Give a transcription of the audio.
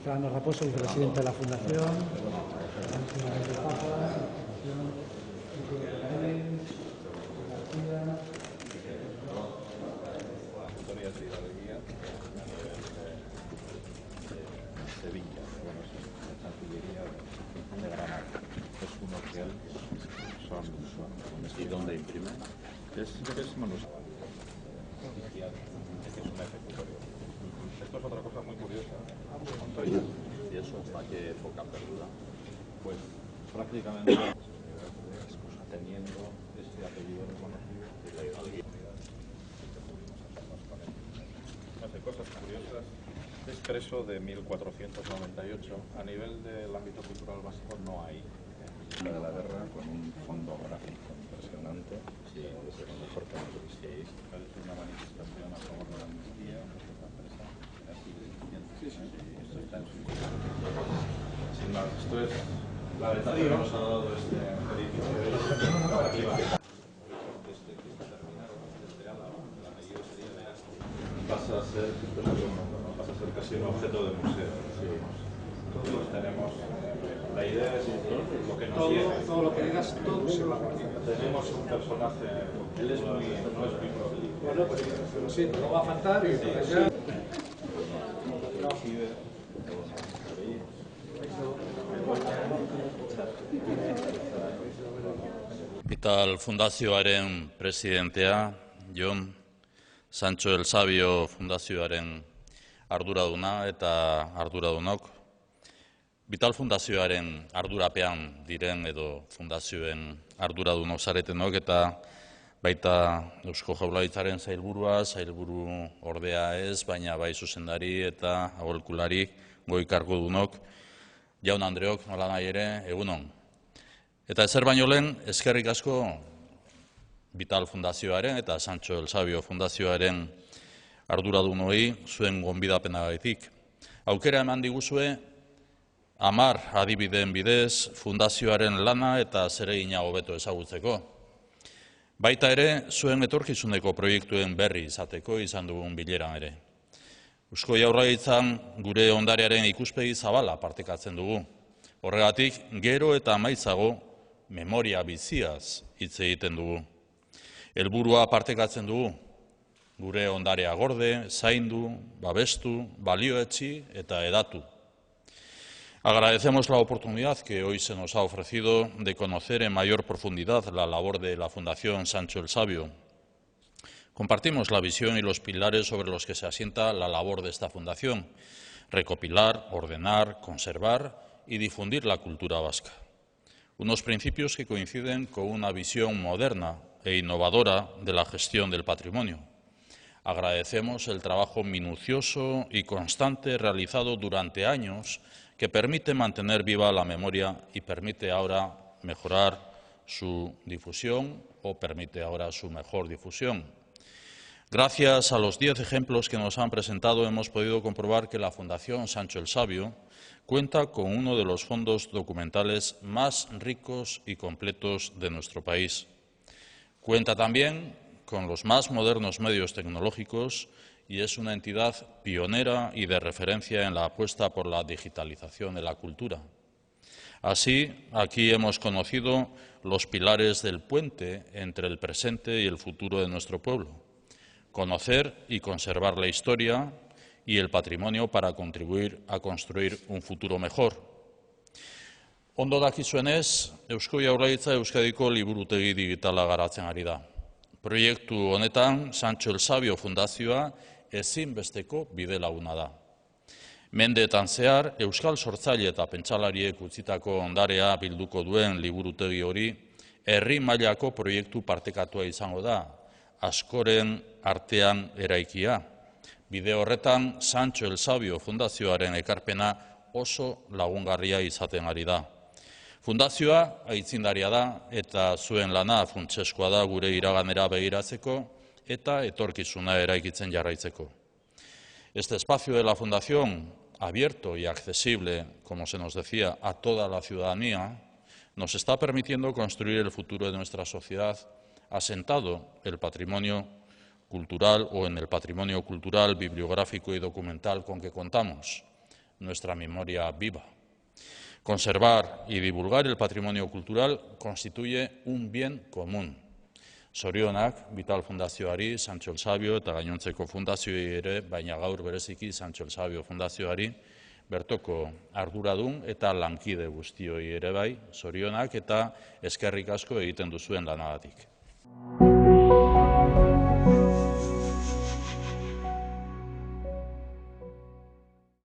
Fernando Raposo, vicepresidente de la Fundación. Sevilla, la Chancillería de Granada. Es un hotel, ¿Y dónde imprime? Es manuscrito. Es una ejecutoria. Esto es otra cosa muy curiosa. ¿Y eso hasta qué época perdura? Pues prácticamente teniendo este apellido reconocido hace cosas curiosas. Es preso de 1498. A nivel del ámbito cultural básico no hay. De la guerra con un fondo gráfico impresionante. Sí, es lo mejor que hemos visto. Sí, es una manifestación a favor de la amnistía de esta empresa. Así de eficiente. Esto está en su cosa. Sin más, esto es la ventaja que nos ha dado este edificio. Pasa a ser casi un objeto de museo. Todos tenemos. La idea es lo que nos lleva. Todo lo que digas, todo se va a repetir. Tenemos un personaje, él es no es muy prolífico. Bueno, pues sí, no va a faltar y entonces ya. Vital Fundazioaren presidentea, Jon, Sancho el Sabio Fundazioaren arduraduna eta arduradunok, Vital Fundazioaren ardurapean diren edo fundazioen arduradunok zaretenok eta baita Eusko Jaurlaritzaren sailburu ordea ez, baina bai zuzendari eta aholkulari goi kargudunok, jaun Andreok nola nahi ere, egunon. Eta ezer baino lehen, eskerrik asko Vital Fundazioaren eta Sancho el Sabio Fundazioaren arduradunoi zuen gonbidapenagatik. Aukera eman diguzue 10 adibideen bidez fundazioaren lana eta zeregina hobeto ezagutzeko. Baita ere, zuen etorkizuneko proiektuen berri izateko izan dugun bileran ere. Eusko Jaurlaritzan gure ondarearen ikuspegi zabala partekatzen dugu. Horregatik, gero eta amaitzago memoria biziaz hitz egiten dugu. Helburua partekatzen dugu, gure ondarea gorde, zaindu, babestu, balioetsi eta hedatu. Agradecemos la oportunidad que hoy se nos ha ofrecido de conocer en mayor profundidad la labor de la Fundación Sancho el Sabio. Compartimos la visión y los pilares sobre los que se asienta la labor de esta fundación: recopilar, ordenar, conservar y difundir la cultura vasca. Unos principios que coinciden con una visión moderna e innovadora de la gestión del patrimonio. Agradecemos el trabajo minucioso y constante realizado durante años que permite mantener viva la memoria y permite ahora mejorar su difusión o permite ahora su mejor difusión. Gracias a los 10 ejemplos que nos han presentado hemos podido comprobar que la Fundación Sancho el Sabio cuenta con uno de los fondos documentales más ricos y completos de nuestro país. Cuenta también con los más modernos medios tecnológicos y es una entidad pionera y de referencia en la apuesta por la digitalización de la cultura. Así, aquí hemos conocido los pilares del puente entre el presente y el futuro de nuestro pueblo: conocer y conservar la historia y el patrimonio para contribuir a construir un futuro mejor. Ondo dakizuenez, Eusko Jaurlaritza Euskadiko liburutegi digitala garatzen ari da. Proiektu honetan Sancho el Sabio Fundazioa ezinbesteko bidelaguna da. Mendeetan zehar, euskal sortzaile eta pentsalariek utzitako ondarea bilduko duen liburutegi hori herri mailako proiektu partekatua izango da, askoren artean eraikia. Bide horretan, Sancho el Sabio Fundazioaren ekarpena oso lagungarria izaten ari da. Fundazioa aitzindaria da eta zuen lana funtseskoa da gure iraganera begiratzeko eta etorkizuna eraikitzen jarraitzeko. Este espacio de la Fundación, abierto y accesible, como se nos decía, a toda la ciudadanía, nos está permitiendo construir el futuro de nuestra sociedad asentado el patrimonio cultural o en el patrimonio cultural, bibliográfico y documental con que contamos, nuestra memoria viva. Conservar y divulgar el patrimonio cultural constituye un bien común. Zorionak, Vital Fundazioari, Sancho el Sabio eta gainontzeko fundazioei ere, baina gaur bereziki Sancho el Sabio Fundazioari, bertoko arduradun eta lankide guztioi ere bai, zorionak eta eskerrik asko egiten duzuen lanagatik.